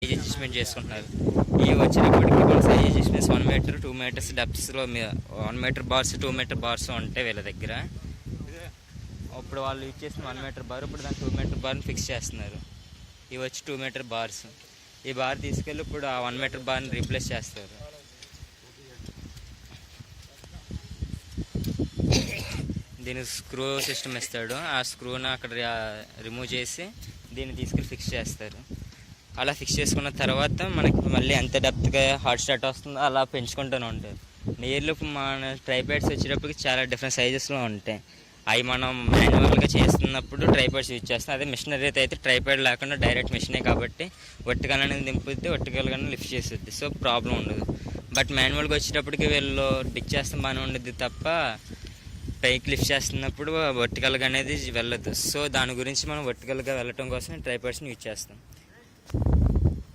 Size adjustment చేసుకుంటున్నారు. ఇవి వచ్చేటప్పటికి మన సైజ్ అడ్జస్ట్మెంట్స్ 1 మీటర్ 2 మీటర్స్ డెప్త్స్లో 1 మీటర్ బార్స్ 2 మీటర్ బార్స్ ఉంటాయి వీళ్ళ దగ్గర. ఇప్పుడు వాళ్ళు యూజ్ చేసిన 1 మీటర్ బార్ ఇప్పుడు దాన్ని 2 మీటర్ బార్ని ఫిక్స్ చేస్తున్నారు. ఇవి వచ్చి 2 మీటర్ బార్స్. ఈ బార్ తీసుకెళ్ళి ఇప్పుడు ఆ 1 మీటర్ బార్ని రీప్లేస్ చేస్తారు. దీనికి స్క్రూ సిస్టమ్ ఇస్తాడు. ఆ స్క్రూని అక్కడ రిమూవ్ చేసి దీన్ని తీసుకెళ్ళి ఫిక్స్ చేస్తారు. అలా ఫిక్స్ చేసుకున్న తర్వాత మనకి మళ్ళీ ఎంత డెప్త్గా హాట్ స్టార్ట్ వస్తుందో అలా పెంచుకుంటూనే ఉంటారు. నీళ్ళు మన ట్రైపాడ్స్ వచ్చేటప్పటికి చాలా డిఫరెంట్ సైజెస్లో ఉంటాయి. అవి మనం మాన్యువల్గా చేస్తున్నప్పుడు ట్రైపాడ్స్ యూజ్ చేస్తాం. అదే మిషనరీ అయితే ట్రైపాడ్ లేకుండా డైరెక్ట్ మిషనే కాబట్టి వర్టికల్ అనేది దింపుద్ది, వర్టికల్గానే లిఫ్ట్ చేస్తుంది. సో ప్రాబ్లం ఉండదు. బట్ మాన్యువల్గా వచ్చేటప్పటికి వీళ్ళు డిక్ చేస్తాం బాగానే ఉండద్ది తప్ప పైకి లిఫ్ట్ చేస్తున్నప్పుడు వర్టికల్గా అనేది వెళ్ళదు. సో దాని గురించి మనం వర్టికల్గా వెళ్ళటం కోసం ట్రైపాడ్స్ని యూజ్ చేస్తాం.